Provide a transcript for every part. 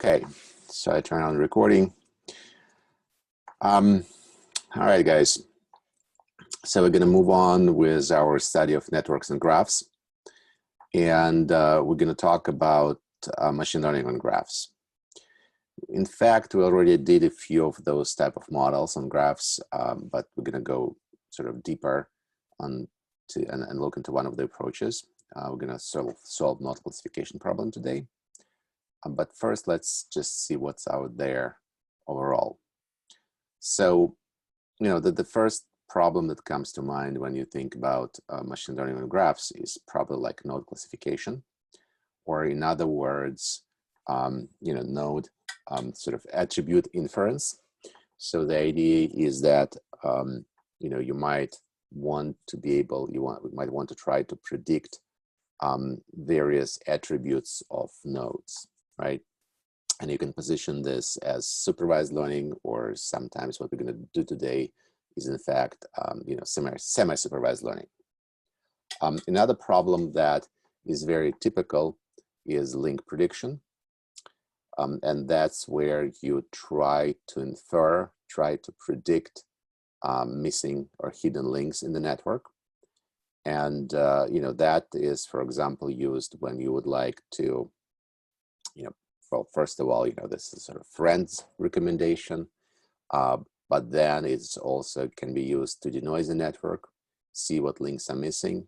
Okay, so I turn on the recording. All right, guys. So we're going to move on with our study of networks and graphs. And we're going to talk about machine learning on graphs. In fact, we already did a few of those type of models on graphs, but we're going to go sort of deeper on and look into one of the approaches. We're going to solve node classification problem today. But first, let's just see what's out there overall. So, the first problem that comes to mind when you think about machine learning on graphs is probably like node classification, or in other words, node sort of attribute inference. So the idea is that you might want to be able, might want to try to predict various attributes of nodes, right? And you can position this as supervised learning, or sometimes what we're going to do today is in fact, semi-supervised learning. Another problem that is very typical is link prediction. And that's where you try to infer, try to predict missing or hidden links in the network. And, that is, for example, used when you would like to, well, first of all, this is sort of friends recommendation, but then it's also can be used to denoise the network, see what links are missing.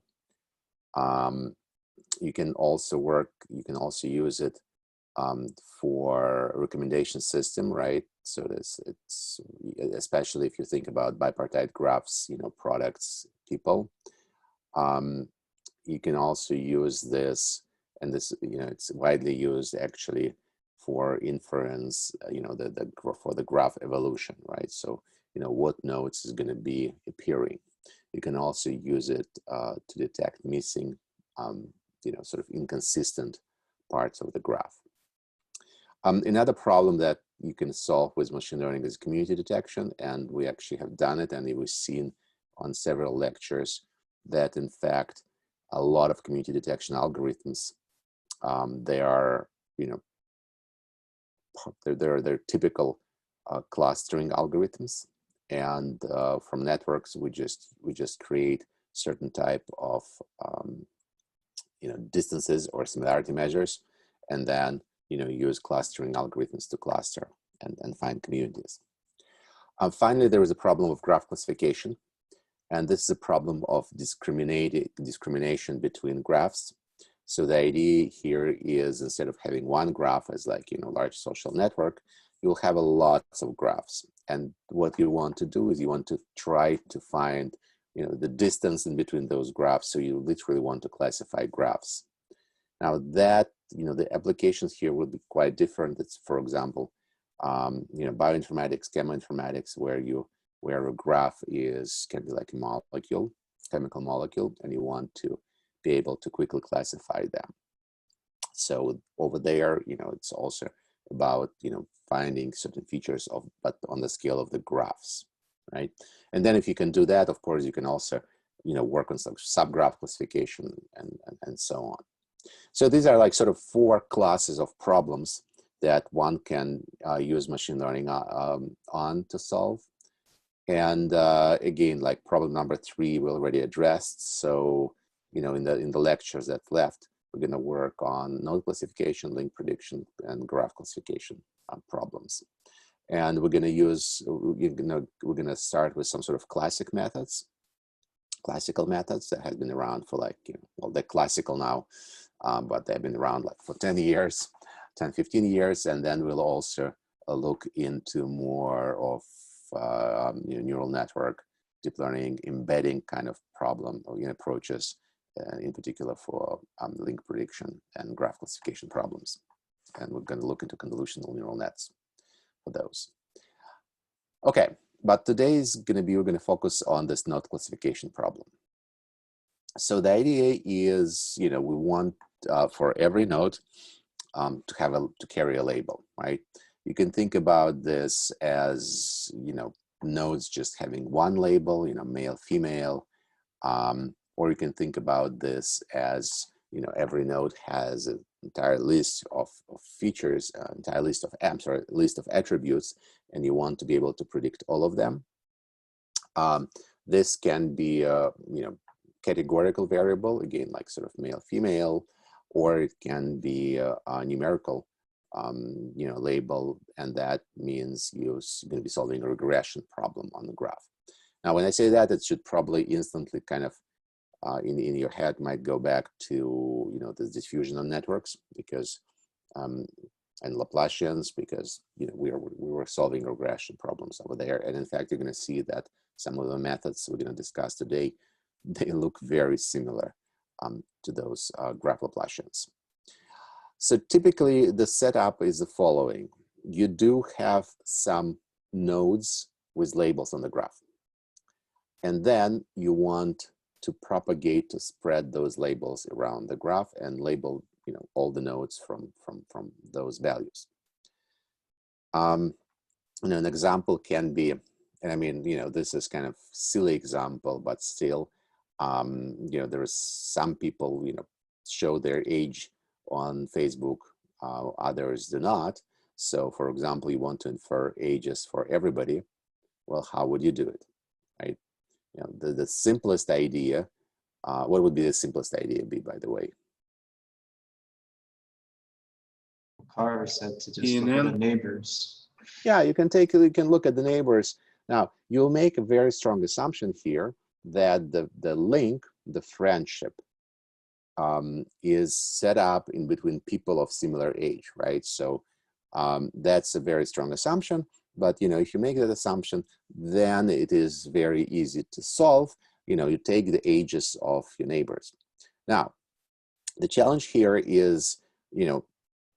You can also use it for recommendation system, right? So it's especially if you think about bipartite graphs, products, people. You can also use this, and this, it's widely used actually for inference, for the graph evolution, right? So, what nodes is going to be appearing. You can also use it to detect missing, sort of inconsistent parts of the graph. Another problem that you can solve with machine learning is community detection, and we actually have done it, and it was seen on several lectures that, in fact, a lot of community detection algorithms, they are, they're typical clustering algorithms, and from networks we just create certain type of distances or similarity measures, and then use clustering algorithms to cluster and find communities. Finally, there is a problem of graph classification, and this is a problem of discrimination between graphs. So the idea here is, instead of having one graph as like, large social network, you'll have a lot of graphs. And what you want to do is you want to try to find, the distance in between those graphs. So you literally want to classify graphs. Now that, the applications here will be quite different. It's, for example, bioinformatics, chemoinformatics, where a graph can be like a molecule, chemical molecule, and you want to be able to quickly classify them. So over there, it's also about, finding certain features but on the scale of the graphs, right? And then if you can do that, of course, you can also, work on some subgraph classification and so on. So these are like sort of 4 classes of problems that one can use machine learning on to solve. And again, like problem number 3 we already addressed. So, in the lectures that left, we're going to work on node classification, link prediction, and graph classification problems. And we're going to start with some sort of classical methods that have been around for like, well, they're classical now, but they've been around like for 10 years, 10, 15 years. And then we'll also look into more of neural network, deep learning, embedding kind of problem or approaches, in particular for link prediction and graph classification problems. And we're going to look into convolutional neural nets for those. Okay, but today is going to be, we're going to focus on this node classification problem. So the idea is, we want for every node to carry a label, right? You can think about this as, nodes just having one label, male, female, or you can think about this as, every node has entire list of features, entire list of amps, or list of attributes, and you want to be able to predict all of them. This can be a categorical variable, again, like sort of male, female, or it can be a numerical label, and that means you're going to be solving a regression problem on the graph. Now, when I say that, it should probably instantly kind of in your head might go back to the diffusion of networks, because and Laplacians, because we were solving regression problems over there. And in fact, you're going to see that some of the methods we're going to discuss today, they look very similar to those graph Laplacians. So typically the setup is the following. You do have some nodes with labels on the graph, and then you want to propagate, to spread those labels around the graph and label all the nodes from those values. An example can be, and I mean, this is kind of silly example, but still, there is some people, show their age on Facebook, others do not. So for example, you want to infer ages for everybody. Well, how would you do it, right? The simplest idea, what would be the simplest idea be, by the way? Carver said to just look at the neighbors. Yeah, you can look at the neighbors. Now, you'll make a very strong assumption here that the link, the friendship, is set up in between people of similar age, right? So that's a very strong assumption. But if you make that assumption, then it is very easy to solve. You take the ages of your neighbors. Now, the challenge here is,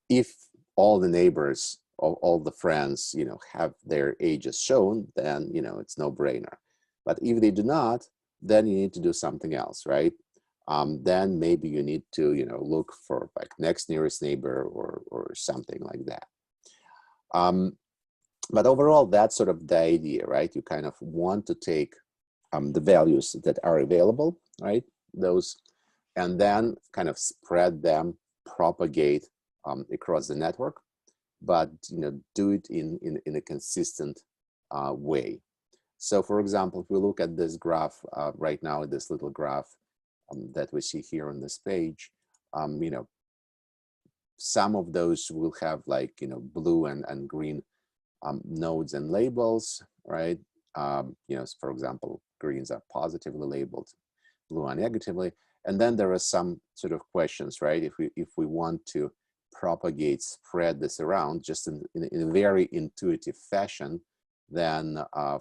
if all the neighbors, all the friends, have their ages shown, then it's no brainer. But if they do not, then you need to do something else, right? Then maybe you need to look for like next nearest neighbor or something like that. But overall, that's sort of the idea, right? You kind of want to take the values that are available, right? Those, and then kind of spread them, propagate across the network, but do it in a consistent way. So for example, if we look at this graph right now, this little graph that we see here on this page, some of those will have like blue and green nodes and labels, right? For example, greens are positively labeled, blue are negatively, and then there are some sort of questions, right? If we want to propagate, spread this around just in a very intuitive fashion, then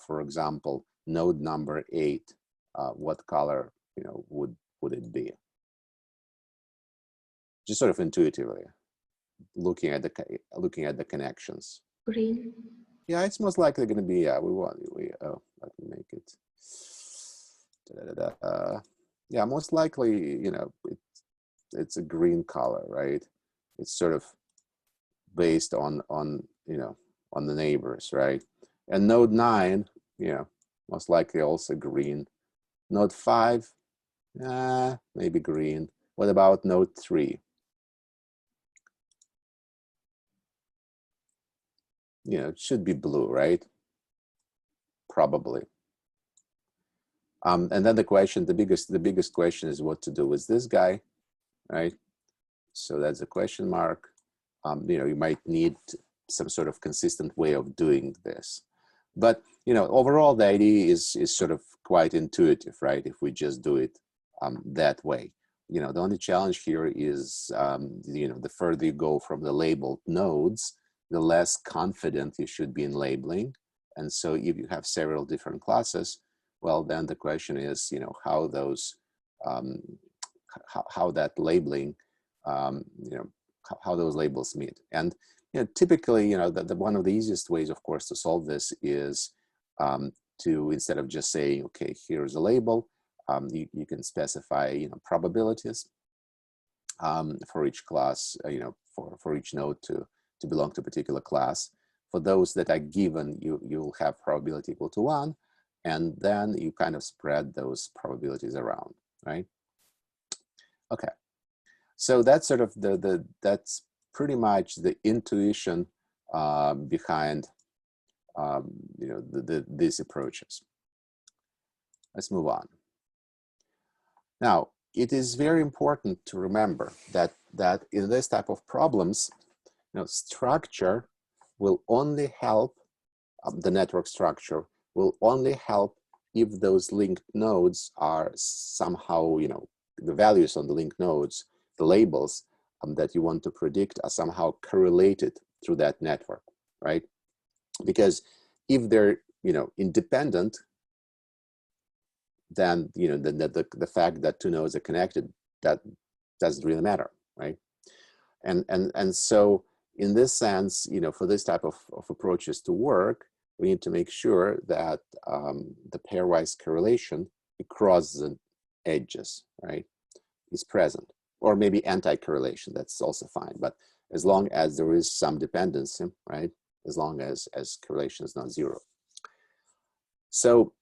for example, node number 8, what color would it be? Just sort of intuitively, looking at the connections. Green. Yeah, it's most likely going to be, yeah, let me make it. Yeah, most likely, it's a green color, right? It's sort of based on the neighbors, right? And node 9, most likely also green. Node 5, maybe green. What about node 3? It should be blue, right? Probably. And then the question, the biggest question is what to do with this guy, right? So that's a question mark. You might need some sort of consistent way of doing this. But overall, the idea is sort of quite intuitive, right? If we just do it that way. The only challenge here is, the further you go from the labeled nodes, the less confident you should be in labeling. And so if you have several different classes, well, then the question is, how those, how that labeling, how those labels meet. And typically, one of the easiest ways, of course, to solve this is to, instead of just saying, okay, here's a label, you can specify, probabilities for each class, for each node to belong to a particular class. For those that are given, you'll have probability equal to 1, and then you kind of spread those probabilities around, right? Okay. So that's sort of that's pretty much the intuition behind these approaches. Let's move on. Now, it is very important to remember that in this type of problems, structure will only help, the network structure will only help if those linked nodes are somehow, the values on the linked nodes, the labels that you want to predict are somehow correlated through that network, right? Because if they're, independent, then, the fact that two nodes are connected, that doesn't really matter, right? And so in this sense, for this type of approaches to work, we need to make sure that the pairwise correlation across the edges, right, is present, or maybe anti-correlation, that's also fine. But as long as there is some dependency, right, as long as correlation is not zero. So,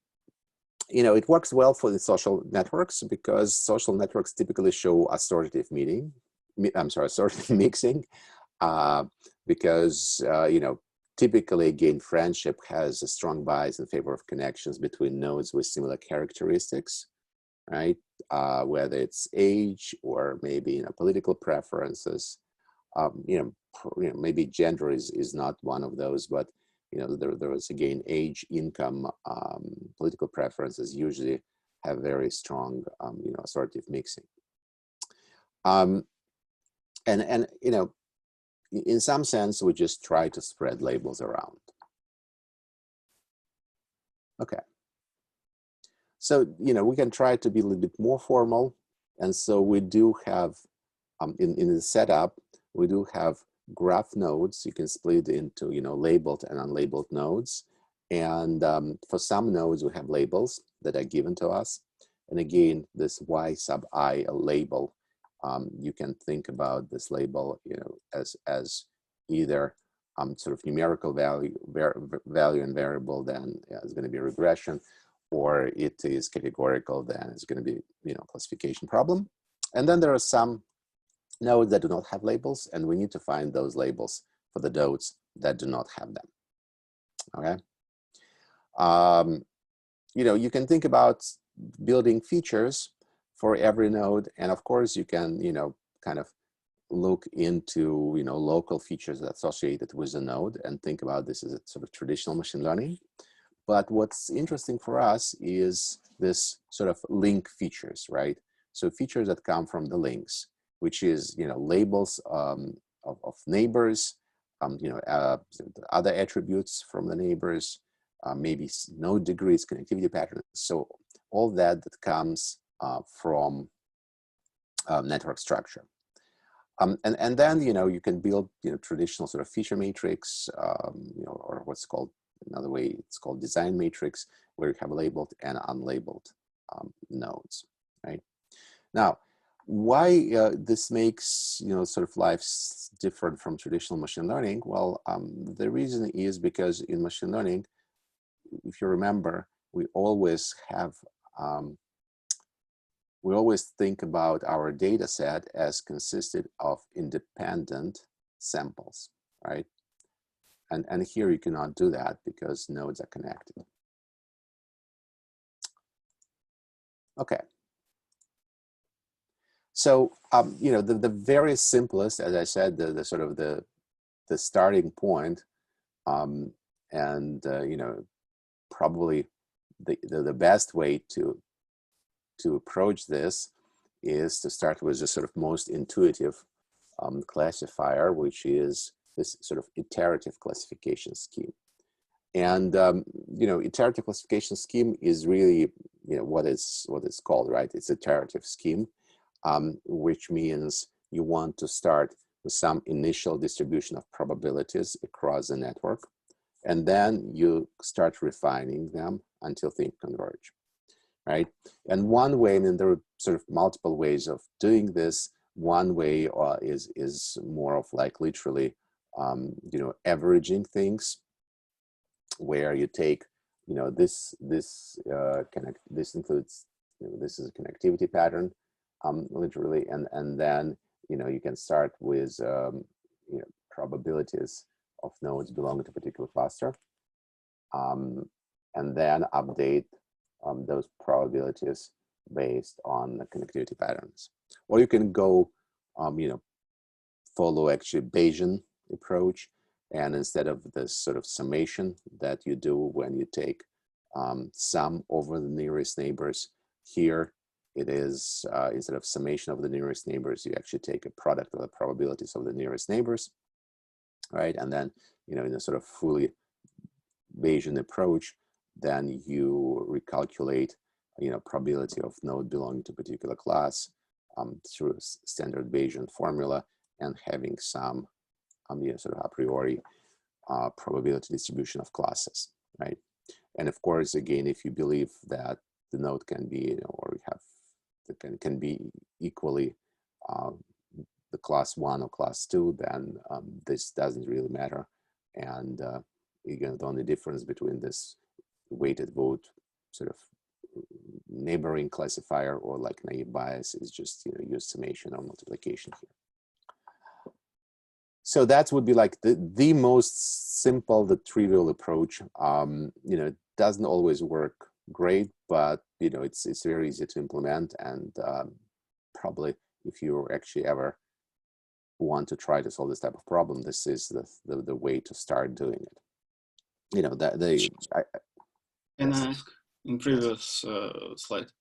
it works well for the social networks because social networks typically show assortative assortative mixing, because, typically, again, friendship has a strong bias in favor of connections between nodes with similar characteristics, right? Whether it's age or maybe, political preferences, maybe gender is not one of those, but there is again age, income, political preferences usually have very strong assortative mixing. And in some sense, we just try to spread labels around. Okay. So we can try to be a little bit more formal, and so we do have in the setup we do have graph nodes. You can split into labeled and unlabeled nodes, and for some nodes we have labels that are given to us, and again this y sub I, a label, you can think about this label as either sort of numerical value and variable, then it's going to be a regression, or it is categorical, then it's going to be classification problem. And then there are some nodes that do not have labels, and we need to find those labels for the nodes that do not have them. Okay. You can think about building features for every node, and of course you can kind of look into local features associated with the node and think about this as a sort of traditional machine learning. But what's interesting for us is this sort of link features, right? So features that come from the links, which is labels of neighbors, other attributes from the neighbors, maybe node degrees, connectivity patterns. So all that comes from network structure. And then you can build traditional sort of feature matrix, or what's called another way, it's called design matrix, where you have labeled and unlabeled nodes, right? Now, why this makes sort of life different from traditional machine learning? Well, the reason is because in machine learning, if you remember, we always think about our data set as consisted of independent samples, right? And here you cannot do that because nodes are connected. Okay. So, the very simplest, as I said, the sort of the starting point, and probably the best way to approach this is to start with the sort of most intuitive classifier, which is this sort of iterative classification scheme. And iterative classification scheme is really what it's called, right? It's iterative scheme, which means you want to start with some initial distribution of probabilities across the network, and then you start refining them until things converge, right? And one way, I mean, there are sort of multiple ways of doing this. One way is more of like literally, averaging things, where you take, this includes, this is a connectivity pattern, literally, and then you can start with probabilities of nodes belonging to a particular cluster, and then update those probabilities based on the connectivity patterns. Or you can go, follow actually Bayesian approach, and instead of this sort of summation that you do when you take sum over the nearest neighbors, here it is instead of summation of the nearest neighbors, you actually take a product of the probabilities of the nearest neighbors, right? And then, in a sort of fully Bayesian approach, then you recalculate, probability of node belonging to a particular class through a standard Bayesian formula, and having some sort of a priori probability distribution of classes, right? And of course, again, if you believe that the node can be, or can be equally the class 1 or class 2, then this doesn't really matter. And again, the only difference between this weighted vote sort of neighboring classifier or like naive Bayes is just use summation or multiplication here. So that would be like the most simple, the trivial approach. It doesn't always work great, but it's very easy to implement, and probably if you actually ever want to try to solve this type of problem, this is the way to start doing it. Can I ask in previous slide?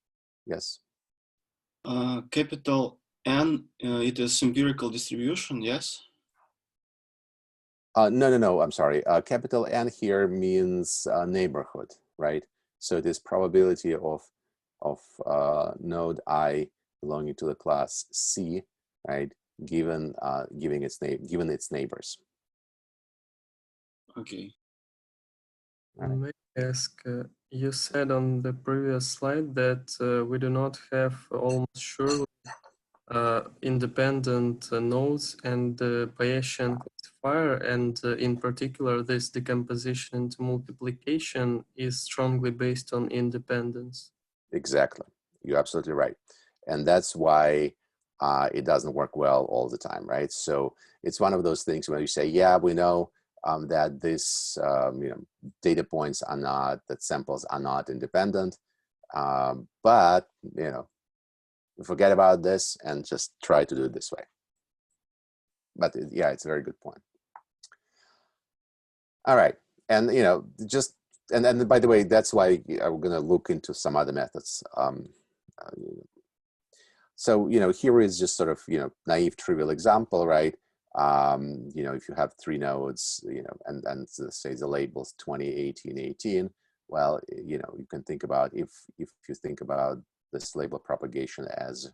Yes. Capital N, it is empirical distribution, yes? No, I'm sorry. Capital N here means neighborhood, right? So it is probability of node I belonging to the class C, right? Given its neighbors. Okay. May I ask, you said on the previous slide that we do not have almost surely independent nodes and the Bayesian classifier, and in particular, this decomposition into multiplication is strongly based on independence. Exactly. You're absolutely right. And that's why it doesn't work well all the time, right? So it's one of those things when you say, yeah, we know that this, data points are not, that samples are not independent, but, forget about this and just try to do it this way. But yeah, it's a very good point. All right, and and by the way, that's why I'm going to look into some other methods. So here is just sort of naive trivial example, right? If you have 3 nodes, and say the labels 20, 18, 18. Well, you can think about if you think about this label propagation as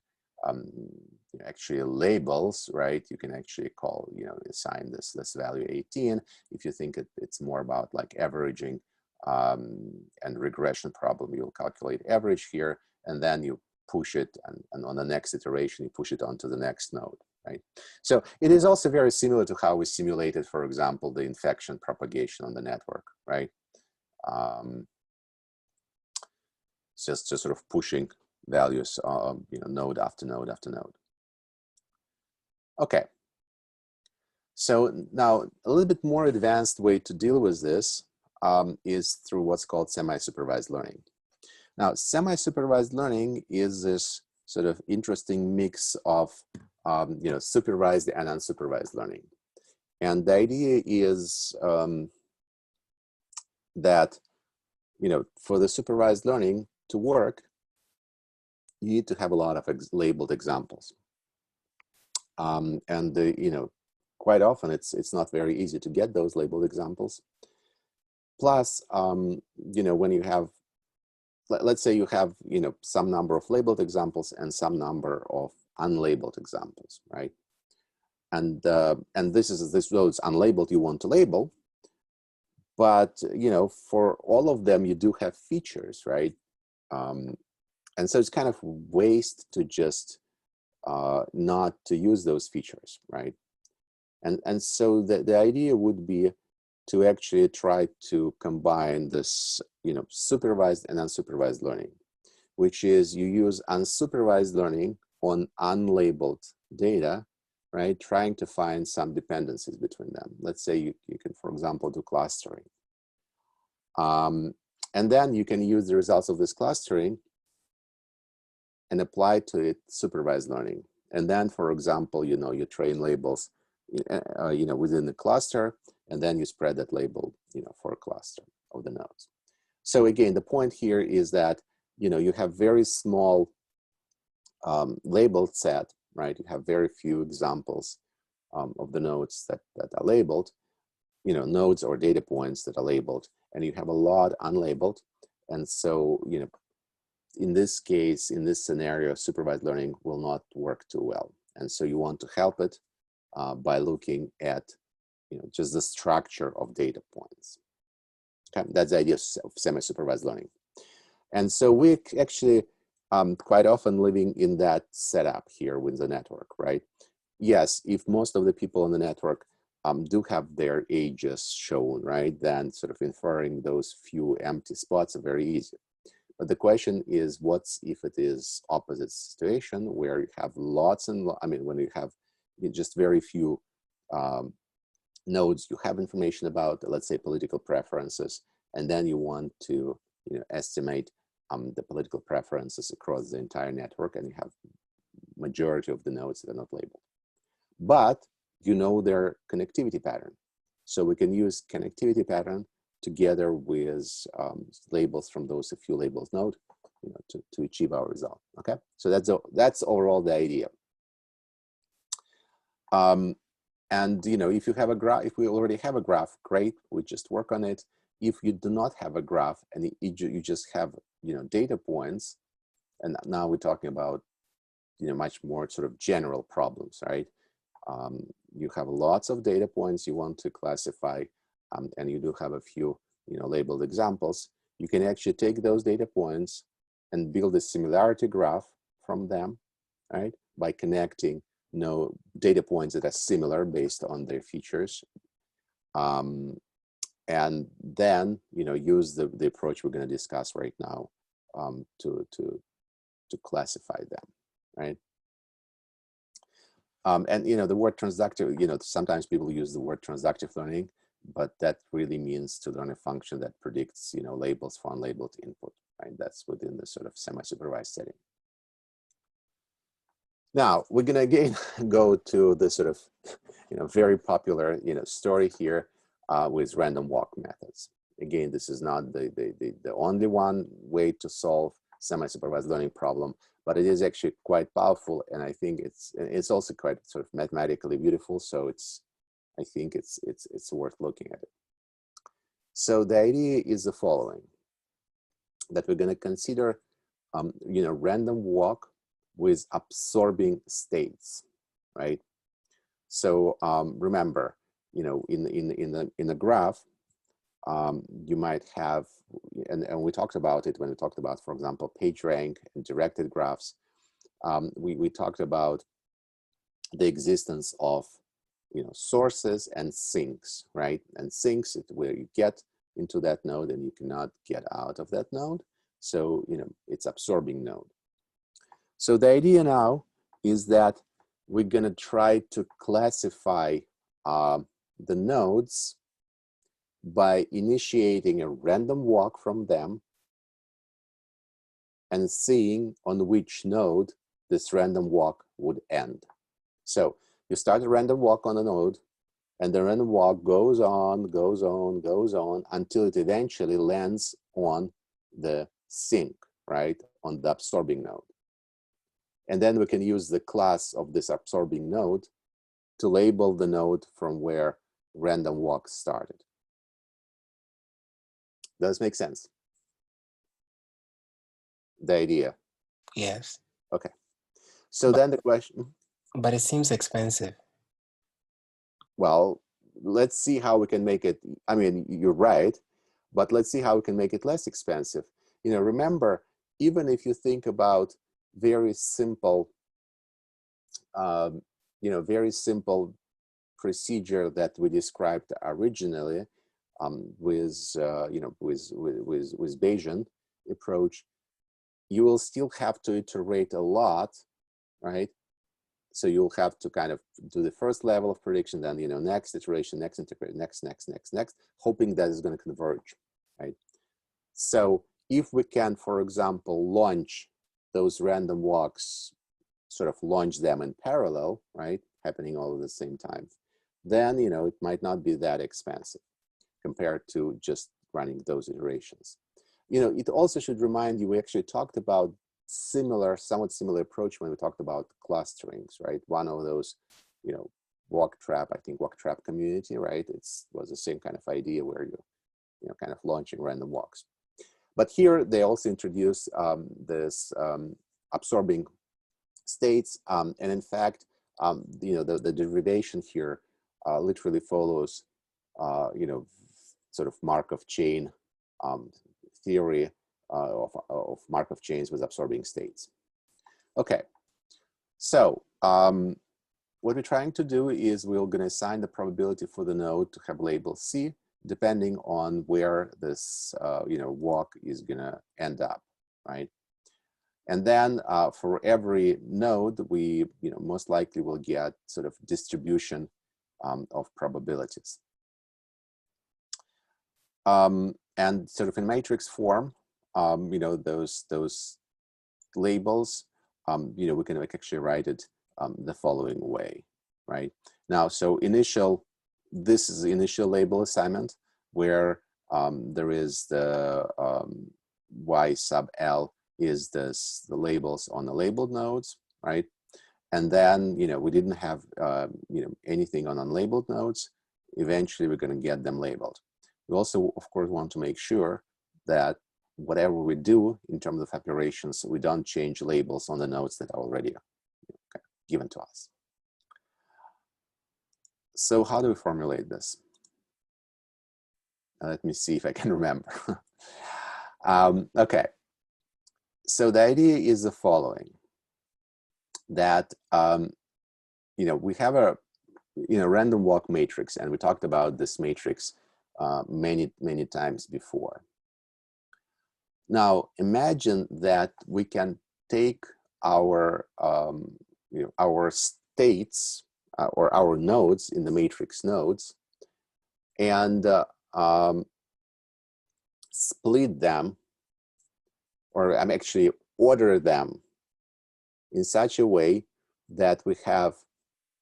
actually labels, right? You can actually call, assign this value 18. If you think it's more about like averaging and regression problem, you'll calculate average here, and then you push it, and on the next iteration, you push it onto the next node, right? So it is also very similar to how we simulated, for example, the infection propagation on the network, right? Just sort of pushing values, node after node after node. Okay. So now a little bit more advanced way to deal with this is through what's called semi-supervised learning. Now, semi-supervised learning is this sort of interesting mix of supervised and unsupervised learning. And the idea is that for the supervised learning to work, you need to have a lot of labeled examples. And quite often it's not very easy to get those labeled examples. Plus, when you have, let's say you have some number of labeled examples and some number of unlabeled examples, right? And those unlabeled you want to label, but for all of them you do have features, right? And so it's kind of waste to just not to use those features, right? And so the idea would be to actually try to combine this, supervised and unsupervised learning, which is you use unsupervised learning on unlabeled data right? Trying to find some dependencies between them. Let's say you can, for example, do clustering. And then you can use the results of this clustering and apply to it supervised learning. And then, for example, you train labels, within the cluster, and then you spread that label, for a cluster of the nodes. So again, the point here is that, you have very small labeled set, right? You have very few examples of the nodes that are labeled, nodes or data points that are labeled, and you have a lot unlabeled. And so, in this case, in this scenario, supervised learning will not work too well. And so you want to help it by looking at, just the structure of data points. Okay, that's the idea of semi-supervised learning. And so we actually quite often living in that setup here with the network, right? Yes, if most of the people on the network do have their ages shown, right, then sort of inferring those few empty spots are very easy. But the question is, what's if it is opposite situation where you have lots and, when you have just very few nodes, you have information about, let's say, political preferences, and then you want to, estimate the political preferences across the entire network, and you have majority of the nodes that are not labeled. But their connectivity pattern. So we can use connectivity pattern together with labels from those few labels node, to achieve our result. Okay, so that's overall the idea. And if you have a graph, if we already have a graph, great, we just work on it. If you do not have a graph and you just have data points, and now we're talking about much more sort of general problems, right? You have lots of data points you want to classify, and you do have a few labeled examples. You can actually take those data points and build a similarity graph from them, right? By connecting data points that are similar based on their features. And then use the approach we're going to discuss right now to classify them, right? And the word transductive, sometimes people use the word transductive learning, but that really means to learn a function that predicts labels for unlabeled input, right? That's within the sort of semi-supervised setting. Now we're gonna again go to the sort of very popular story here with random walk methods. Again, this is not the only one way to solve semi-supervised learning problem, but it is actually quite powerful, and I think it's also quite sort of mathematically beautiful. So I think it's worth looking at it. So the idea is the following: that we're going to consider random walk with absorbing states, right? So remember, in the graph, you might have, and we talked about it when we talked about, for example, PageRank and directed graphs. We talked about the existence of sources and sinks, right? And sinks is where you get into that node and you cannot get out of that node. So it's absorbing node. So the idea now is that we're going to try to classify the nodes by initiating a random walk from them and seeing on which node this random walk would end. So you start a random walk on a node, and the random walk goes on, goes on, goes on until it eventually lands on the sink, right? On the absorbing node. And then we can use the class of this absorbing node to label the node from where random walk started. Does this make sense? The idea? Yes. Okay. So then the question. But it seems expensive. Well, let's see how we can make it. I mean, you're right, but let's see how we can make it less expensive. Remember, even if you think about very simple, very simple procedure that we described originally with Bayesian approach, you will still have to iterate a lot, right? So you'll have to kind of do the first level of prediction, then, you know, next iteration, next integration, next, hoping that it's going to converge, right? So if we can, for example, launch those random walks, sort of launch them in parallel, right, happening all at the same time, then, you know, it might not be that expensive compared to just running those iterations. You know, it also should remind you, we actually talked about somewhat similar approach when we talked about clusterings, right? One of those, you know, walk trap community, right? Was the same kind of idea where you know, kind of launching random walks. But here they also introduce this absorbing states, and in fact, you know, the derivation here literally follows, you know, sort of Markov chain theory of Markov chains with absorbing states. Okay, so what we're trying to do is we're going to assign the probability for the node to have label C, depending on where this you know, walk is going to end up, right? And then for every node, we, you know, most likely will get sort of distribution of probabilities. And sort of in matrix form, you know, those labels, you know, we can actually write it the following way, right? Now, so this is the initial label assignment where there is the y sub L is the labels on the labeled nodes, right? And then, you know, we didn't have, you know, anything on unlabeled nodes. Eventually, we're going to get them labeled. We also, of course, want to make sure that whatever we do in terms of operations, we don't change labels on the nodes that are already given to us. So how do we formulate this? Let me see if I can remember. Okay. So the idea is the following, that, you know, we have a, you know, random walk matrix, and we talked about this matrix many times before. Now, imagine that we can take our, you know, our states or our nodes in the matrix nodes and split them, or I'm actually order them in such a way that we have,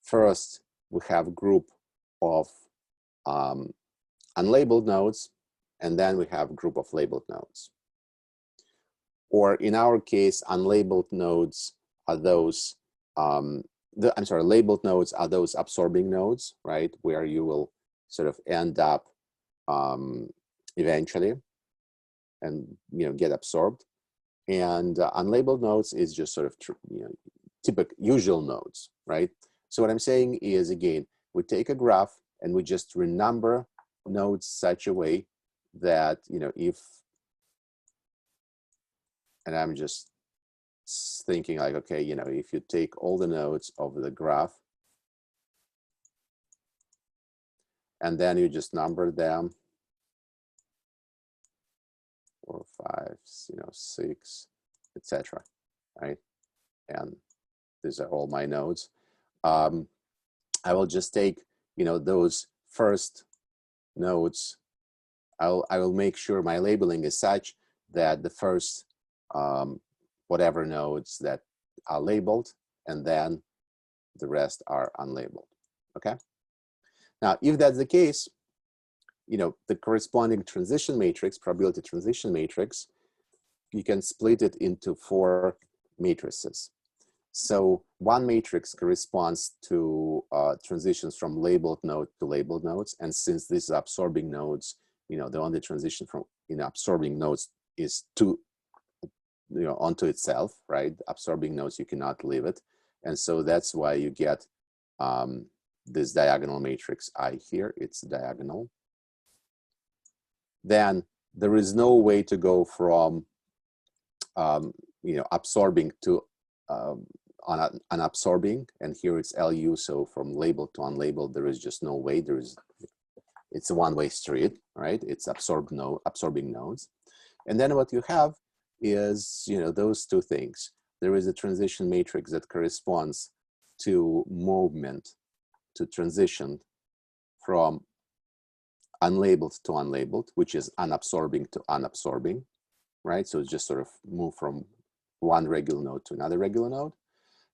first, we have group of unlabeled nodes, and then we have group of labeled nodes. Or in our case, unlabeled nodes are those, labeled nodes are those absorbing nodes, right? Where you will sort of end up eventually and, you know, get absorbed. And unlabeled nodes is just sort of, you know, typical, usual nodes, right? So what I'm saying is, again, we take a graph and we just renumber nodes such a way that, you know, if, and I'm just thinking like, okay, you know, if you take all the nodes of the graph and then you just number them, 4, 5, you know, 6, etc., right? And these are all my nodes. I will just take, you know, those first nodes. I will make sure my labeling is such that the first whatever nodes that are labeled, and then the rest are unlabeled. Okay. Now, if that's the case, you know, the corresponding transition matrix, probability transition matrix, you can split it into 4 matrices. So one matrix corresponds to transitions from labeled node to labeled nodes. And since these are absorbing nodes, you know, the only transition from, you know, absorbing nodes is to, you know, onto itself, right? Absorbing nodes, you cannot leave it. And so that's why you get this diagonal matrix I here, it's diagonal. Then there is no way to go from, you know, absorbing to unabsorbing, and here it's LU, so from labeled to unlabeled, there is just no way. It's a one-way street, right? It's absorbing nodes. And then what you have is, you know, those two things. There is a transition matrix that corresponds to movement, to transition from unlabeled to unlabeled, which is unabsorbing to unabsorbing, right? So it's just sort of move from one regular node to another regular node.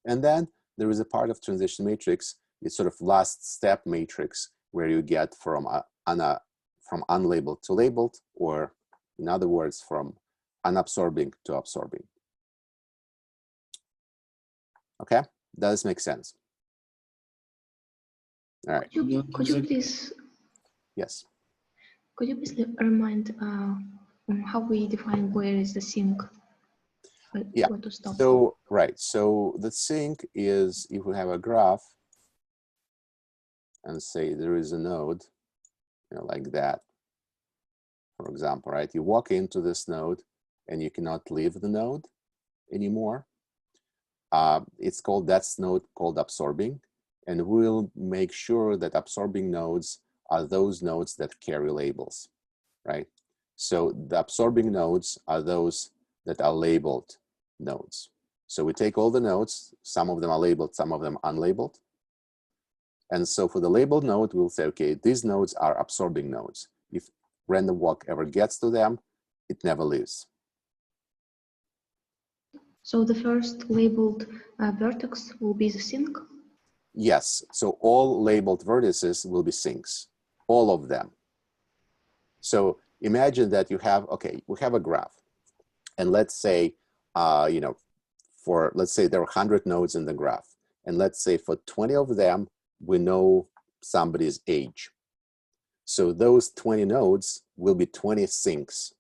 And then there is a part of transition matrix, it's sort of last step matrix, where you get from unlabeled to labeled, or in other words, from unabsorbing to absorbing. Okay, does make sense? All right. Could you please? Yes. Could you please remind how we define where is the sink? Yeah. Where to stop? So right. So the sink is if we have a graph, and say there is a node, like that, for example, right? You walk into this node and you cannot leave the node anymore. It's called, that's node called absorbing, and we'll make sure that absorbing nodes are those nodes that carry labels, right? So the absorbing nodes are those that are labeled nodes. So we take all the nodes, some of them are labeled, some of them unlabeled. And so for the labeled node, we'll say, okay, these nodes are absorbing nodes. If random walk ever gets to them, it never leaves. So the first labeled vertex will be the sink? Yes, so all labeled vertices will be sinks, all of them. So imagine that you have, okay, we have a graph, and let's say, let's say there are 100 nodes in the graph, and let's say for 20 of them, we know somebody's age. So those 20 nodes will be 20 sinks.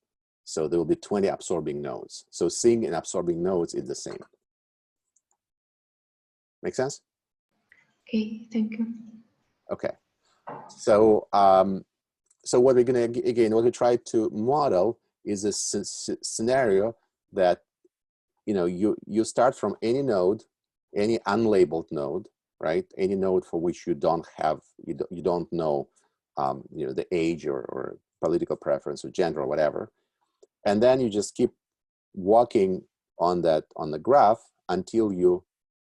So there will be 20 absorbing nodes. So sink and absorbing nodes is the same. Make sense? Okay, thank you. Okay. So, so what we're gonna, again, what we try to model is a scenario that, you start from any node, any unlabeled node, right? Any node for which you don't have, you don't know, the age or political preference or gender or whatever. And then you just keep walking on the graph until you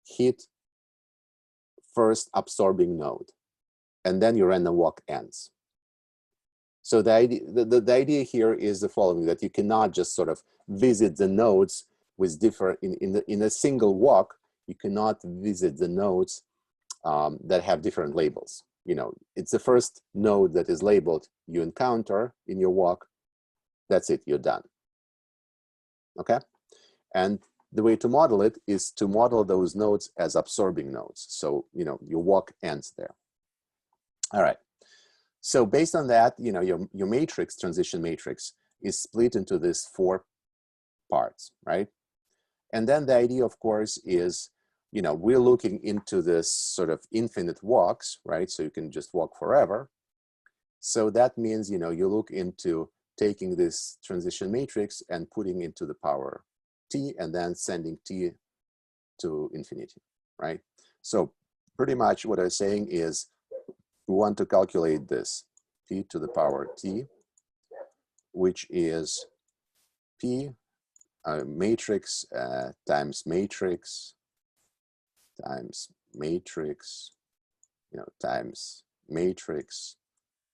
hit first absorbing node, and then your random walk ends. So the idea here is the following, that you cannot just sort of visit the nodes with different, in a single walk, you cannot visit the nodes that have different labels. It's the first node that is labeled you encounter in your walk. That's it, you're done. Okay? And the way to model it is to model those nodes as absorbing nodes. So, your walk ends there. All right. So based on that, your matrix, transition matrix, is split into these 4 parts, right? And then the idea, of course, is, we're looking into this sort of infinite walks, right? So you can just walk forever. So that means, you look into taking this transition matrix and putting into the power t, and then sending t to infinity, right? So pretty much what I'm saying is, we want to calculate this p to the power t, which is p matrix times matrix times matrix, times matrix.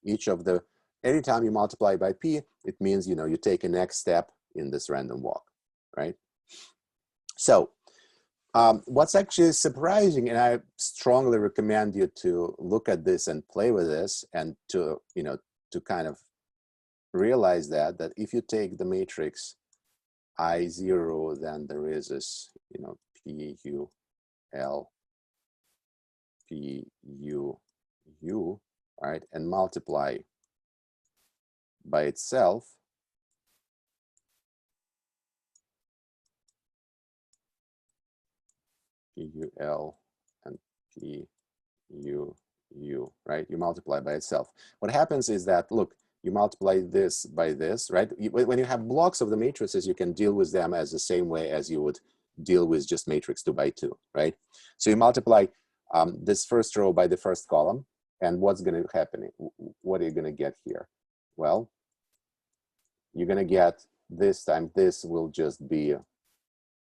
Each of the, anytime you multiply by p, it means, you take a next step in this random walk, right? So what's actually surprising, and I strongly recommend you to look at this and play with this, and to, to kind of realize that if you take the matrix I0, then there is this, P, U, L, P, U, U, right, and multiply by itself, P, U, L, and P, U, U, right? You multiply by itself. What happens is that, look, you multiply this by this, right? When you have blocks of the matrices, you can deal with them as the same way as you would deal with just matrix 2 by 2, right? So you multiply this first row by the first column, and what's going to happen? What are you going to get here? Well, you're going to get this time, this will just be,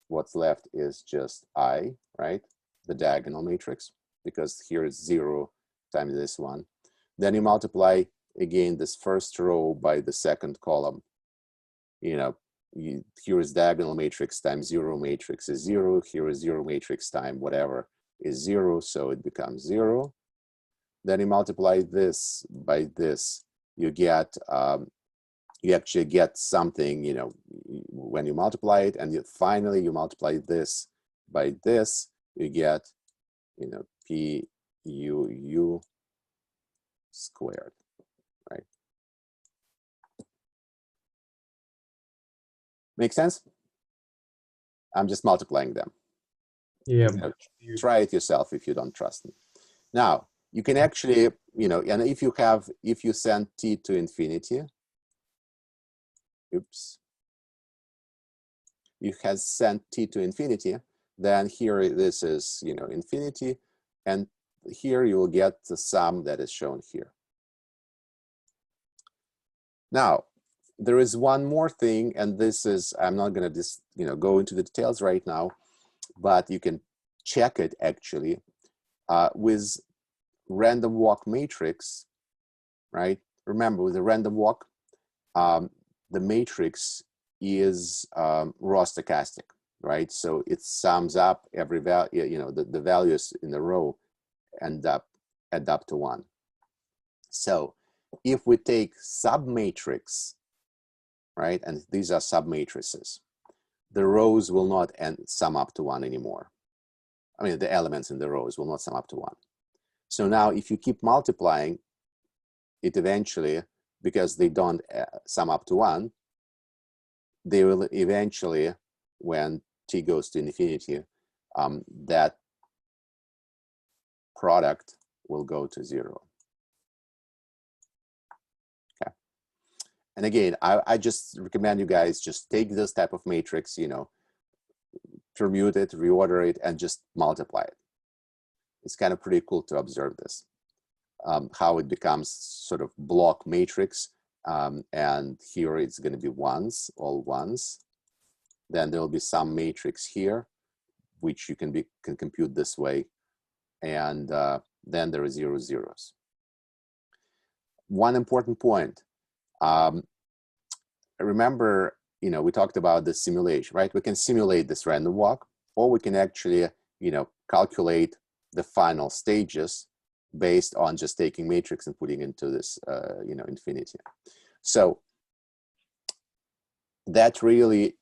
what's left is just I, right? the diagonal matrix, because here is 0 times this one. Then you multiply again this first row by the second column. Here is diagonal matrix times 0 matrix is 0. Here is 0 matrix times whatever is 0, so it becomes 0. Then you multiply this by this. You get you actually get something, when you multiply it, and finally you multiply this by this, you get, PUU squared, right? Make sense? I'm just multiplying them. Yeah. Try it yourself if you don't trust me. Now, you can actually, and if you send t to infinity, oops, you have sent t to infinity, then here this is, infinity, and here you will get the sum that is shown here. Now, there is one more thing, and this is, I'm not going to go into the details right now, but you can check it actually with random walk matrix, right? Remember, with the random walk, the matrix is raw stochastic, right? So it sums up every value, the values in the row add up to 1. So if we take submatrix, right, and these are submatrices, the rows will not sum up to 1 anymore. I mean, the elements in the rows will not sum up to 1. So now if you keep multiplying it eventually, because they don't sum up to 1, they will eventually, when t goes to infinity, that product will go to 0. Okay. And again, I just recommend you guys just take this type of matrix, permute it, reorder it, and just multiply it. It's kind of pretty cool to observe this, how it becomes sort of block matrix. And here it's going to be ones, all ones. Then there will be some matrix here, which you can compute this way. And then there are 0 zeros. One important point. Remember, we talked about the simulation, right? We can simulate this random walk, or we can actually, calculate the final stages based on just taking matrix and putting into this, infinity. So that really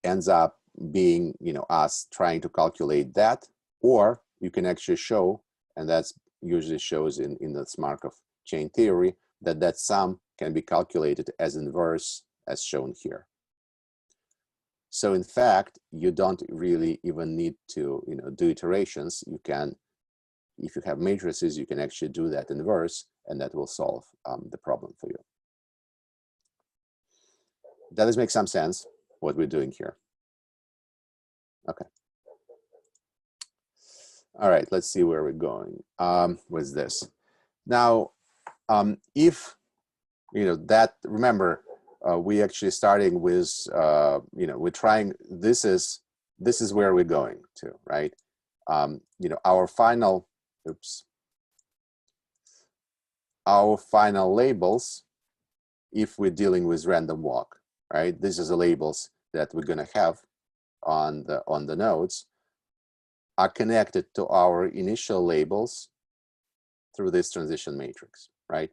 ends up being, us trying to calculate that, or you can actually show, and that's usually shows in this Markov chain theory, that sum can be calculated as inverse as shown here. So in fact, you don't really even need to, do iterations. You can, if you have matrices, you can actually do that inverse, and that will solve the problem for you. Does this make some sense, what we're doing here? Okay. All right, let's see where we're going with this. Now, if, that, remember, we actually starting with, we're trying, this is where we're going to, right? Our final, our final labels, if we're dealing with random walk, right? This is the labels that we're gonna have on the nodes, are connected to our initial labels through this transition matrix, right?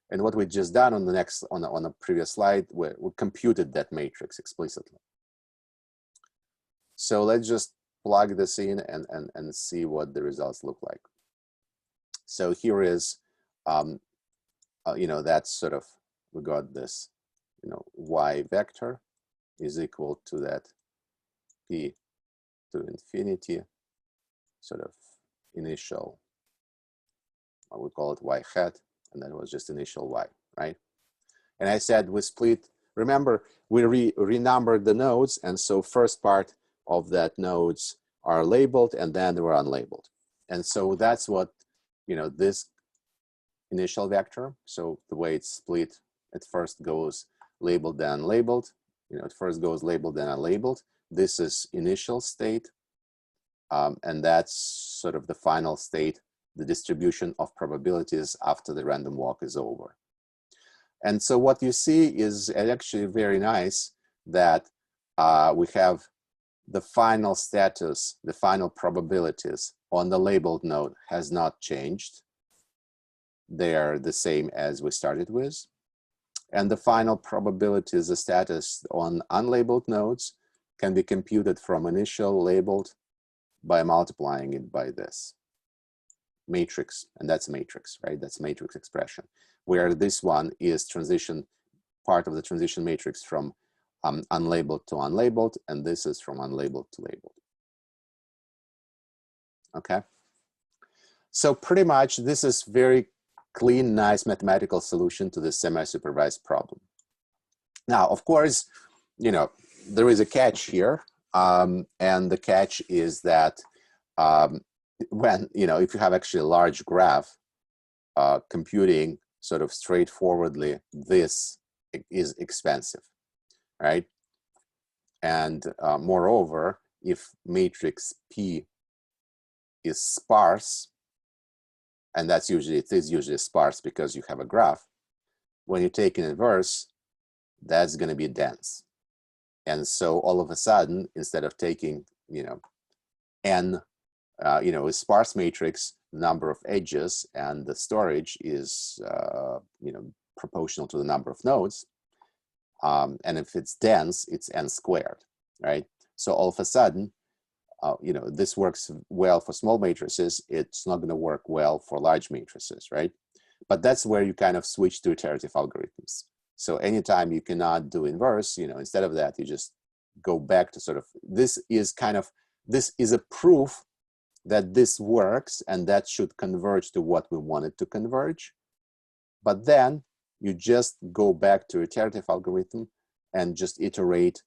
And what we just done on the previous slide, we computed that matrix explicitly. So let's just plug this in and see what the results look like. So here is, that's sort of, we got this, y vector is equal to that p to infinity sort of initial, we call it y hat, and that was just initial y, right? And I said we split, remember, we renumbered the nodes, and so first part of that nodes are labeled, and then they were unlabeled. And so that's what, this initial vector, so the way it's split, it first goes labeled, then unlabeled. It first goes labeled, then unlabeled. This is initial state. And that's sort of the final state, the distribution of probabilities after the random walk is over. And so what you see is actually very nice that we have the final status, the final probabilities on the labeled node has not changed. They are the same as we started with. And the final probabilities, the status on unlabeled nodes can be computed from initial labeled by multiplying it by this matrix, and that's matrix, right? That's matrix expression, where this one is transition, part of the transition matrix from unlabeled to unlabeled, and this is from unlabeled to labeled. Okay, so pretty much this is very clean, nice mathematical solution to the semi-supervised problem. Now, of course, you know, there is a catch here, and the catch is that when, you know, if you have actually a large graph, computing sort of straightforwardly this is expensive, right? And moreover, if matrix P is sparse, and that's usually, it is usually sparse because you have a graph, when you take an inverse, that's going to be dense. And so all of a sudden, instead of taking, you know, n, you know, a sparse matrix, number of edges, and the storage is, you know, proportional to the number of nodes. And if it's dense, it's n squared, right? So all of a sudden, you know, this works well for small matrices. It's not going to work well for large matrices, right? But that's where you kind of switch to iterative algorithms. So anytime you cannot do inverse, you know, instead of that, you just go back to sort of, this is kind of, this is a proof that this works and that should converge to what we wanted to converge. But then you just go back to iterative algorithm and just iterate,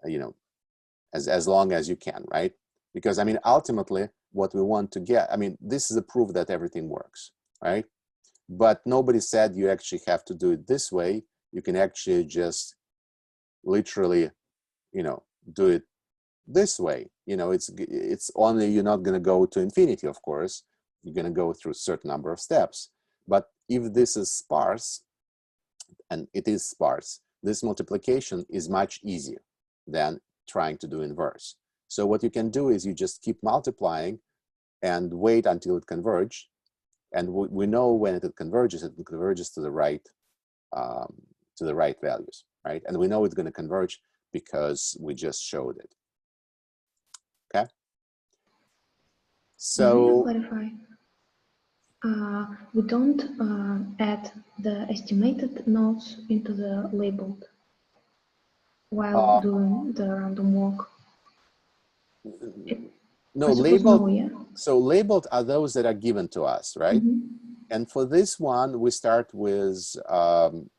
you know, as long as you can, right? Because I mean, ultimately what we want to get, I mean, this is a proof that everything works, right? But nobody said you actually have to do it this way. You can actually just literally, you know, do it this way. You know, it's only, you're not going to go to infinity, of course. You're going to go through a certain number of steps. But if this is sparse, and it is sparse, this multiplication is much easier than trying to do inverse. So what you can do is you just keep multiplying and wait until it converges. And we know when it converges to the right values, right? And we know it's going to converge because we just showed it. Okay. So clarify. We don't add the estimated nodes into the labeled while doing the random walk. No, labeled. No, yeah. So labeled are those that are given to us, right? Mm-hmm. And for this one, we start with, I'm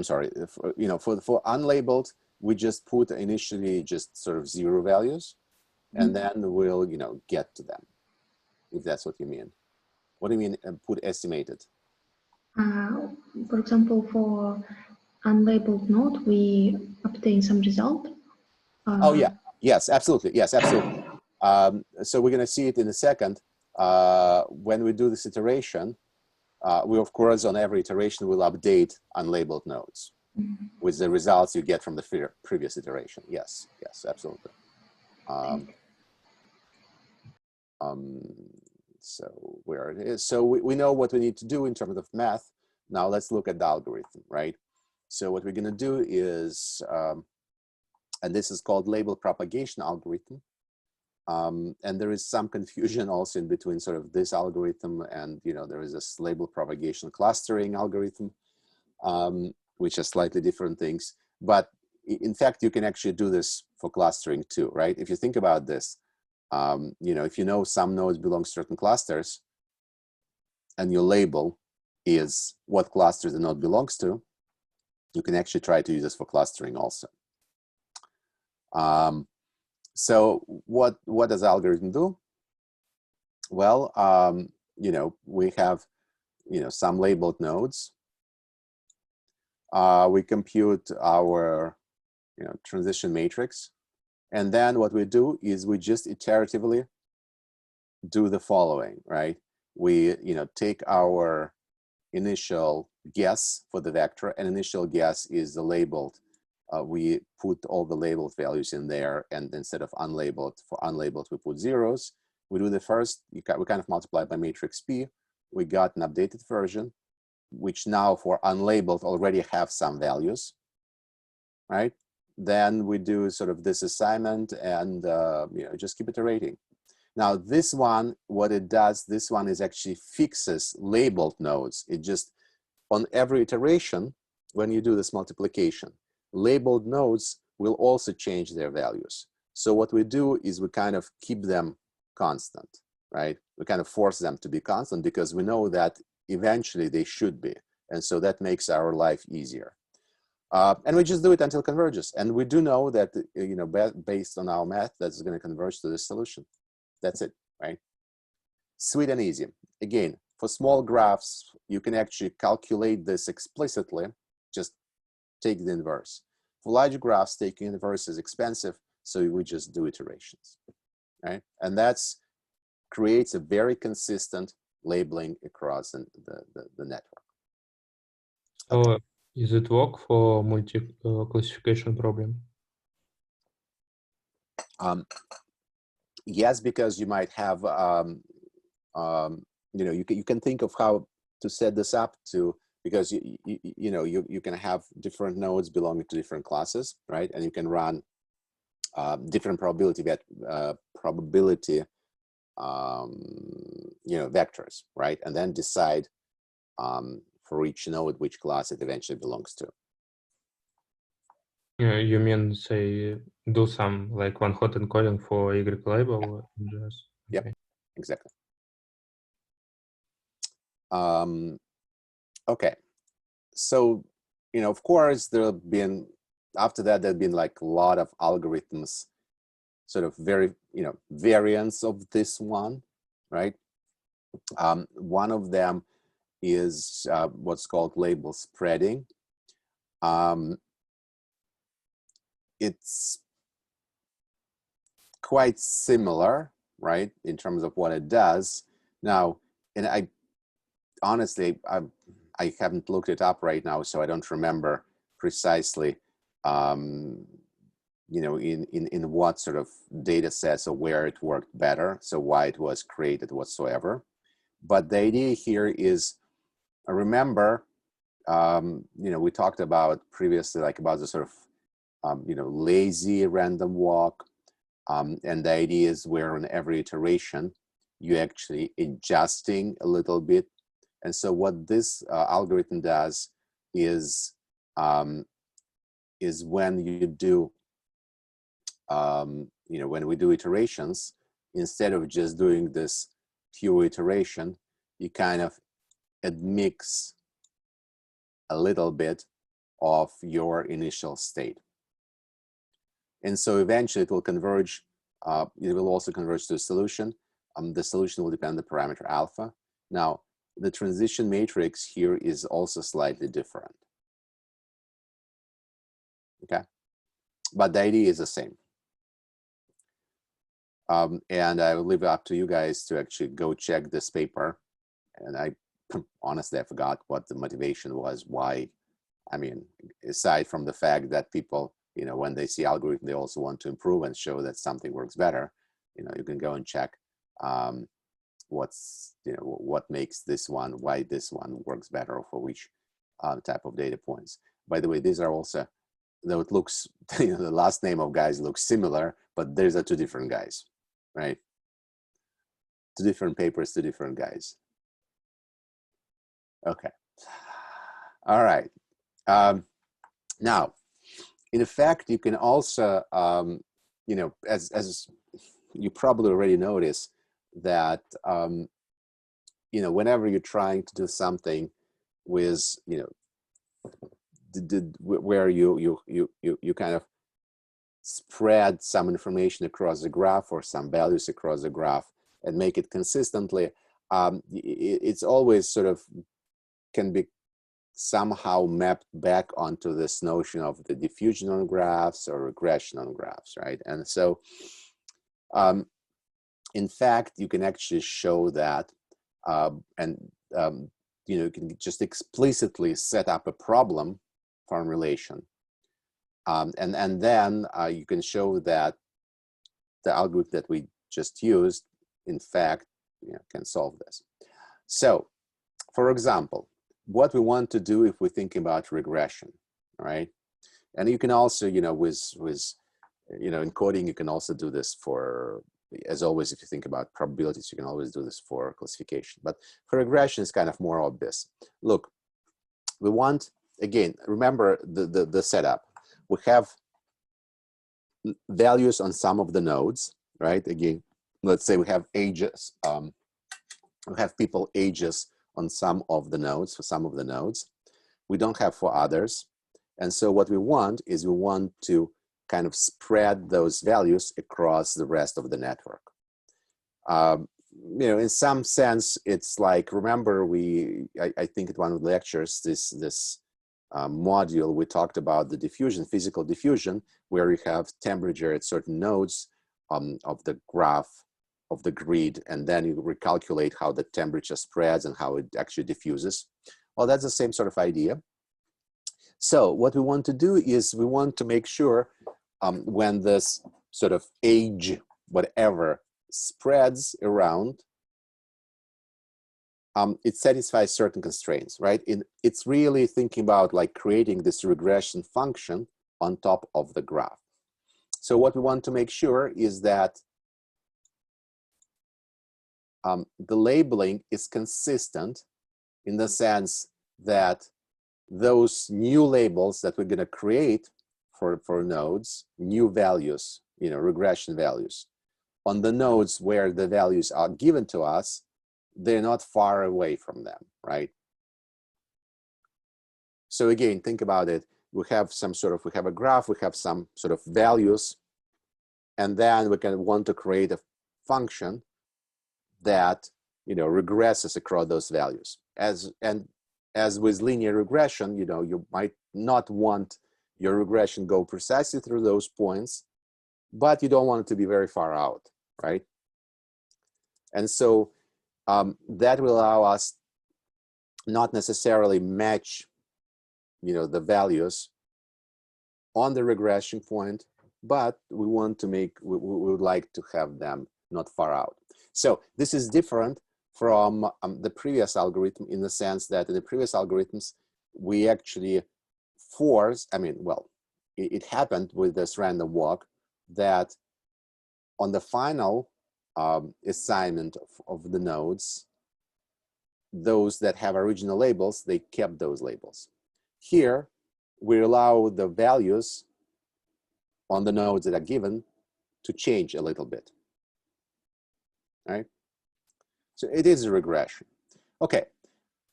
sorry, you know, for unlabeled, we just put initially just sort of 0 values, and then we'll, you know, get to them, if that's what you mean. What do you mean put estimated? For example, for unlabeled node, we obtain some result. Oh yeah, yes, absolutely, yes, absolutely. So we're gonna see it in a second. When we do this iteration, we of course on every iteration will update unlabeled nodes with the results you get from the previous iteration. Yes, yes, absolutely. So where it is. So we know what we need to do in terms of math. Now let's look at the algorithm, right? So what we're gonna do is, and this is called label propagation algorithm. And there is some confusion also in between sort of this algorithm and, you know, there is this label propagation clustering algorithm, which are slightly different things. But in fact, you can actually do this for clustering too, right? If you think about this, you know, if you know some nodes belong to certain clusters and your label is what cluster the node belongs to, you can actually try to use this for clustering also. So what does the algorithm do? Well, you know, we have, you know, some labeled nodes. We compute our, you know, transition matrix And then what we do is we just iteratively do the following, right? We take our initial guess for the vector, and initial guess is the labeled. We put all the labeled values in there, and instead of unlabeled, for unlabeled we put zeros. We do the first, we kind of multiply by matrix P. We got an updated version, which now for unlabeled already have some values, right? Then we do sort of this assignment and just keep iterating. Now this one, what it does, this one is actually fixes labeled nodes. It just, on every iteration, when you do this multiplication, labeled nodes will also change their values. So what we do is we kind of keep them constant, right? We kind of force them to be constant because we know that eventually they should be. And so that makes our life easier. And we just do it until it converges. And we do know that, based on our math, that's going to converge to this solution. That's it, right? Sweet and easy. Again, for small graphs, you can actually calculate this explicitly. Just take the inverse. For large graphs, taking inverse is expensive, so we just do iterations, right? And that's creates a very consistent labeling across the network. So is it work for multi-classification problem? Yes, because you might have, you can think of how to set this up to, because you can have different nodes belonging to different classes, right? And you can run different probability vectors, right? And then decide for each node which class it eventually belongs to. Yeah, you mean say do some like one-hot encoding for Y label? Just, Yep, okay. Exactly. Okay, so of course there have been, after that there've been like a lot of algorithms, sort of very variants of this one, right? One of them is what's called label spreading. It's quite similar, right, in terms of what it does. Now, and I honestly, I haven't looked it up right now, so I don't remember precisely, in what sort of data sets or where it worked better, so why it was created whatsoever. But the idea here is, remember, we talked about previously, like about the sort of, lazy random walk. And the idea is where on every iteration, you actually adjusting a little bit. And so what this algorithm does is when you do, when we do iterations, instead of just doing this pure iteration, you kind of admix a little bit of your initial state. And so eventually it will converge, it will also converge to a solution. The solution will depend on the parameter alpha. Now, the transition matrix here is also slightly different. Okay, but the idea is the same. And I will leave it up to you guys to actually go check this paper. And I honestly, I forgot what the motivation was, why. I mean, aside from the fact that people, when they see algorithm, they also want to improve and show that something works better. You can go and check what makes this one, why this one works better, or for which type of data points. By the way, these are also, though it looks, the last name of guys looks similar, but there's two different guys, right? Two different papers, two different guys. Okay. All right. Now, in fact, you can also, as you probably already noticed, that whenever you're trying to do something with where you kind of spread some information across the graph or some values across the graph and make it consistently, it's always sort of can be somehow mapped back onto this notion of the diffusion on graphs or regression on graphs, right? And so, in fact, you can actually show that, you know, you can just explicitly set up a problem formulation, and then you can show that the algorithm that we just used, in fact, you know, can solve this. So, for example, what we want to do if we think about regression, right? And you can also, you know, with you know, in coding, you can also do this for, as always, if you think about probabilities, you can always do this for classification. But for regression, it's kind of more obvious. Look, we want, again, remember the setup. We have values on some of the nodes, right? Again, let's say we have ages. We have people ages on some of the nodes, for some of the nodes. We don't have for others. And so what we want is we want to kind of spread those values across the rest of the network. You know, in some sense, it's like, remember, I think at one of the lectures, this module, we talked about the diffusion, physical diffusion, where you have temperature at certain nodes of the graph, of the grid, and then you recalculate how the temperature spreads and how it actually diffuses. Well, that's the same sort of idea. So what we want to do is we want to make sure when this sort of age, whatever, spreads around, it satisfies certain constraints, right? It's really thinking about like creating this regression function on top of the graph. So what we want to make sure is that the labeling is consistent in the sense that those new labels that we're going to create for nodes, new values, you know, regression values, on the nodes where the values are given to us, they're not far away from them, right? So again, think about it. We have some sort of, we have a graph, we have some sort of values, and then we can want to create a function that, you know, regresses across those values. As with linear regression, you know, you might not want your regression go precisely through those points, but you don't want it to be very far out, right? And so that will allow us not necessarily match, you know, the values on the regression point, but we want to make, we would like to have them not far out. So this is different from the previous algorithm in the sense that in the previous algorithms, we actually forced, I mean, well, it happened with this random walk that on the final assignment of the nodes, those that have original labels, they kept those labels. Here, we allow the values on the nodes that are given to change a little bit, right? So it is a regression. Okay,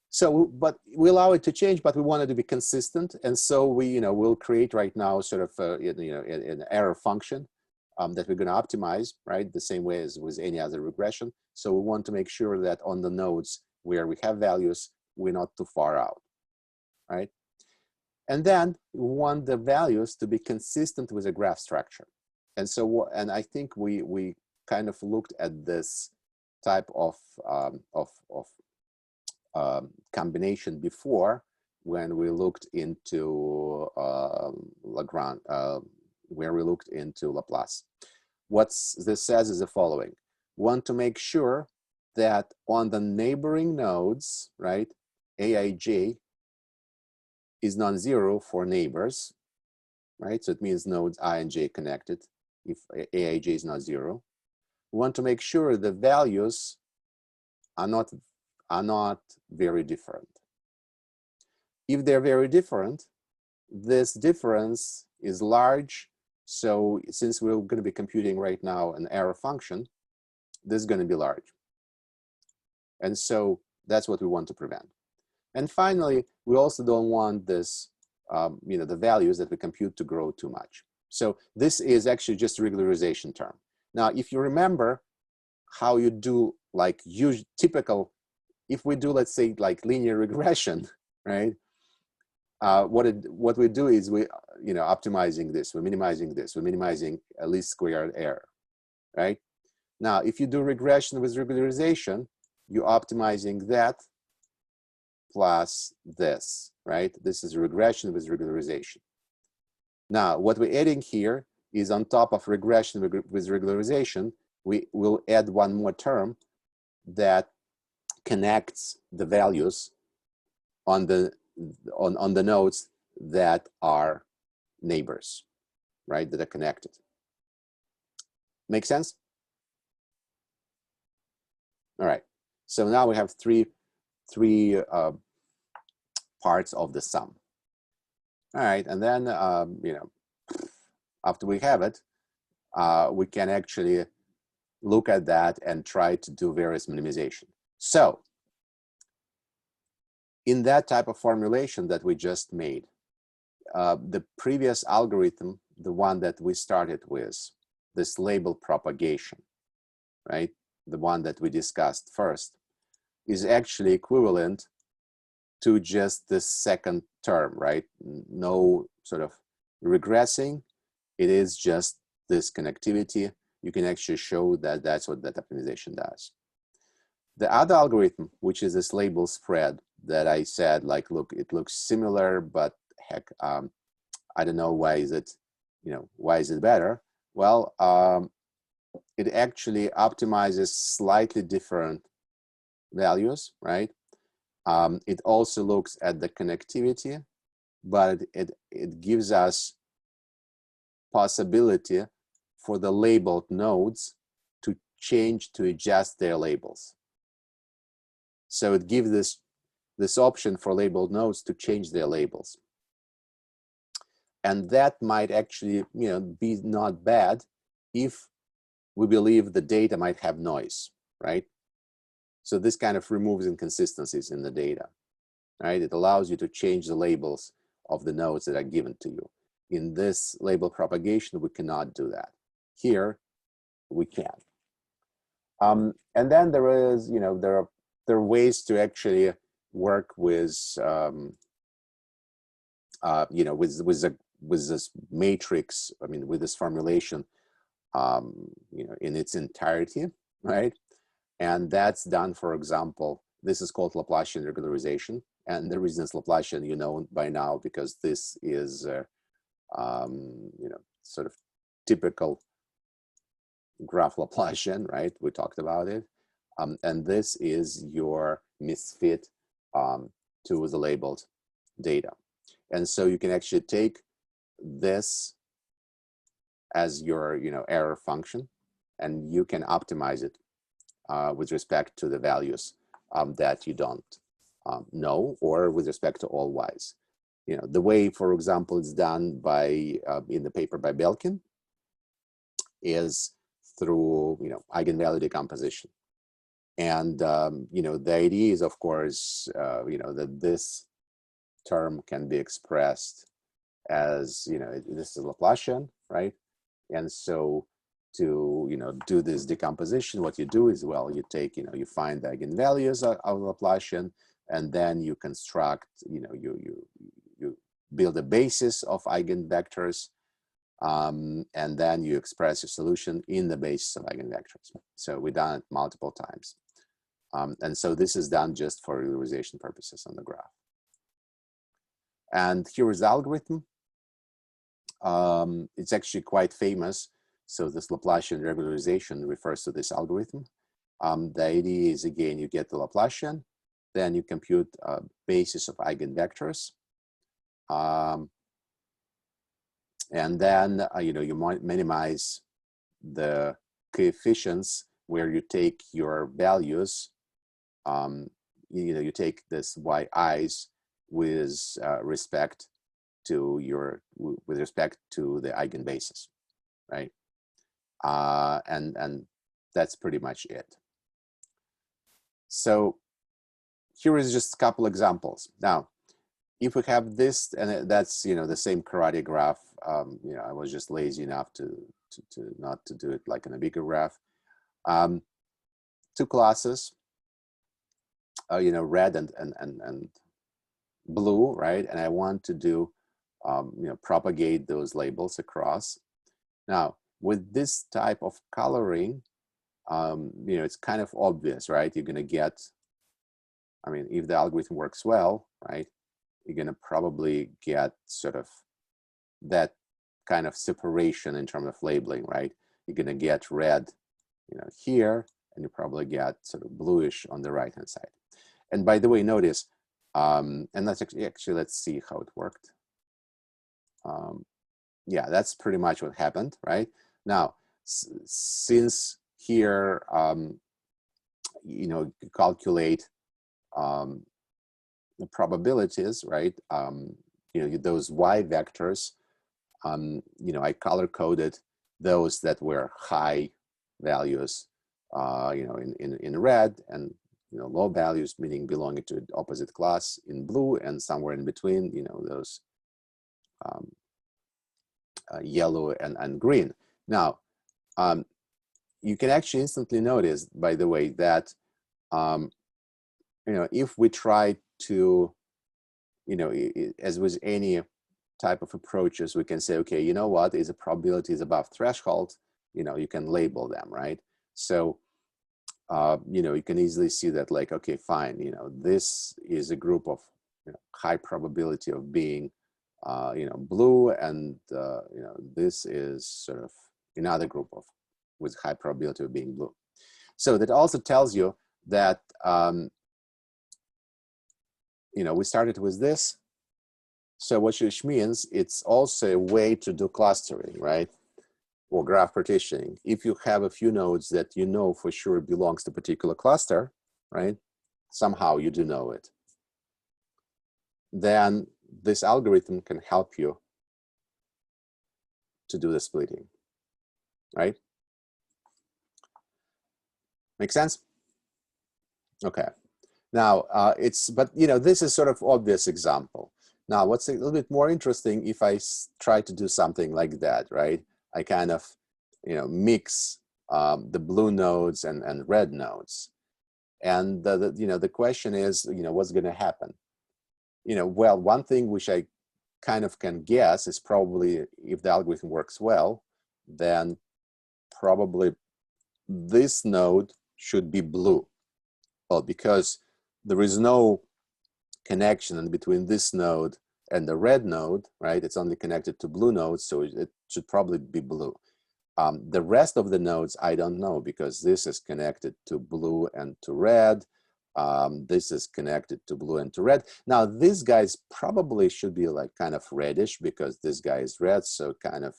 so, but we allow it to change, but we want it to be consistent. And so we, you know, we'll create right now sort of, you know, an error function that we're going to optimize, right? The same way as with any other regression. So we want to make sure that on the nodes where we have values, we're not too far out, right? And then we want the values to be consistent with the graph structure. And so, and I think we kind of looked at this type of combination before when we looked into Lagrange, where we looked into Laplace. What this says is the following: we want to make sure that on the neighboring nodes, right, Aij is non-zero for neighbors, right? So it means nodes I and j connected if Aij is not zero. We want to make sure the values are not very different. If they're very different, this difference is large. So since we're going to be computing right now an error function, this is going to be large. And so that's what we want to prevent. And finally, we also don't want this, you know, the values that we compute to grow too much. So this is actually just a regularization term. Now, if you remember how you do like typical, if we do, let's say, like linear regression, right? what we do is we, optimizing this, we're minimizing this, we're minimizing a least squared error, right? Now, if you do regression with regularization, you're optimizing that plus this, right? This is regression with regularization. Now, what we're adding here is on top of regression with regularization, we will add one more term that connects the values on the nodes that are neighbors, right? That are connected. Make sense? All right. So now we have three parts of the sum. All right, and then after we have it, we can actually look at that and try to do various minimization. So in that type of formulation that we just made, the previous algorithm, the one that we started with, this label propagation, right? The one that we discussed first, is actually equivalent to just the second term, right? No sort of regressing. It is just this connectivity. You can actually show that that's what that optimization does. The other algorithm, which is this label spread that I said, like, look, it looks similar, but heck, I don't know why is it, why is it better? Well, it actually optimizes slightly different values, right? It also looks at the connectivity, but it gives us possibility for the labeled nodes to change, to adjust their labels. So it gives this option for labeled nodes to change their labels. And that might actually, be not bad if we believe the data might have noise, right? So this kind of removes inconsistencies in the data, right? It allows you to change the labels of the nodes that are given to you. In this label propagation, we cannot do that. Here, we can. And then there is, there are ways to actually work with, with this matrix. I mean, with this formulation, in its entirety, right? And that's done, for example, this is called Laplacian regularization. And the reason it's Laplacian, you know by now, because this is, sort of typical graph Laplacian, right? We talked about it. And this is your misfit to the labeled data. And so you can actually take this as your, error function, and you can optimize it with respect to the values that you don't know, or with respect to all y's. The way, for example, it's done by in the paper by Belkin is through eigenvalue decomposition. And the idea is, of course, that this term can be expressed as this is Laplacian, right? And so to do this decomposition, what you do is, well, you take you find the eigenvalues of Laplacian, and then you construct you build a basis of eigenvectors, and then you express your solution in the basis of eigenvectors. So we've done it multiple times, and so this is done just for regularization purposes on the graph. And here is the algorithm. It's actually quite famous. So this Laplacian regularization refers to this algorithm. The idea is, again, you get the Laplacian, then you compute a basis of eigenvectors, and then you might minimize the coefficients where you take your values. You take this yi's with respect to the eigenbasis, right? And that's pretty much it. So here is just a couple examples. Now, if we have this, and that's the same karate graph. I was just lazy enough to not to do it like in a bigger graph. Two classes, red and blue, right? And I want to do, propagate those labels across. Now, with this type of coloring, it's kind of obvious, right? You're going to get, I mean, if the algorithm works well, right, you're going to probably get sort of that kind of separation in terms of labeling, right? You're going to get red, here, and you probably get sort of bluish on the right-hand side. And by the way, notice, and let's actually let's see how it worked. Yeah, that's pretty much what happened, right? Now, since here, you calculate the probabilities, right? Those y vectors, I color coded those that were high values, in red, and low values, meaning belonging to opposite class, in blue, and somewhere in between, those yellow and green. Now, you can actually instantly notice, by the way, that if we try to, as with any type of approaches, we can say, okay, you know what, is a probability is above threshold, you can label them, right? So, you can easily see that, like, okay, fine, this is a group of high probability of being, blue, and this is sort of another group of with high probability of being blue. So that also tells you that, we started with this. So which means it's also a way to do clustering, right? Or graph partitioning. If you have a few nodes that you know for sure belongs to a particular cluster, right? Somehow you do know it. Then this algorithm can help you to do the splitting, right? Make sense? Okay. Now, but this is sort of obvious example. Now, what's a little bit more interesting, if I try to do something like that, right? I kind of, mix the blue nodes and red nodes. And the question is, what's going to happen? Well, one thing which I kind of can guess is probably, if the algorithm works well, then probably this node should be blue. Well, because there is no connection between this node and the red node, right? It's only connected to blue nodes, so it should probably be blue. The rest of the nodes, I don't know, because this is connected to blue and to red. This is connected to blue and to red. Now, these guys probably should be like kind of reddish, because this guy is red, so kind of,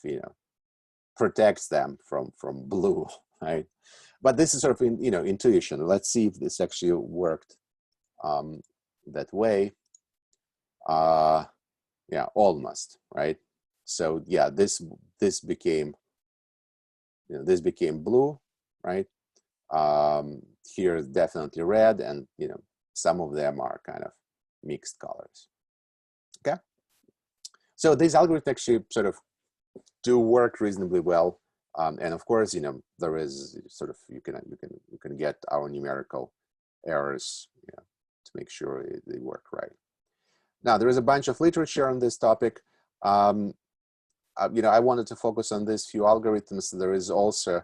protects them from blue, right? But this is sort of, intuition. Let's see if this actually worked that way. Yeah, almost, right? So yeah, this became, this became blue, right? Here is definitely red, and some of them are kind of mixed colors. Okay, so these algorithms actually sort of do work reasonably well, and of course, there is sort of you can get our numerical errors, to make sure they work right. Now, there is a bunch of literature on this topic. I wanted to focus on these few algorithms. There is also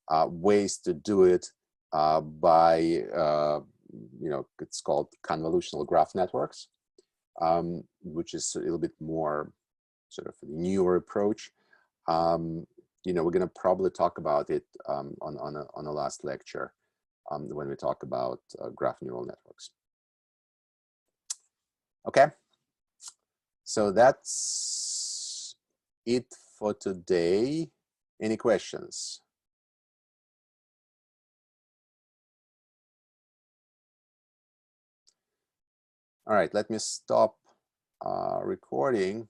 ways to do it by, it's called convolutional graph networks, which is a little bit more sort of a newer approach. We're going to probably talk about it on a last lecture when we talk about graph neural networks. Okay, so that's it for today. Any questions? All right, let me stop recording.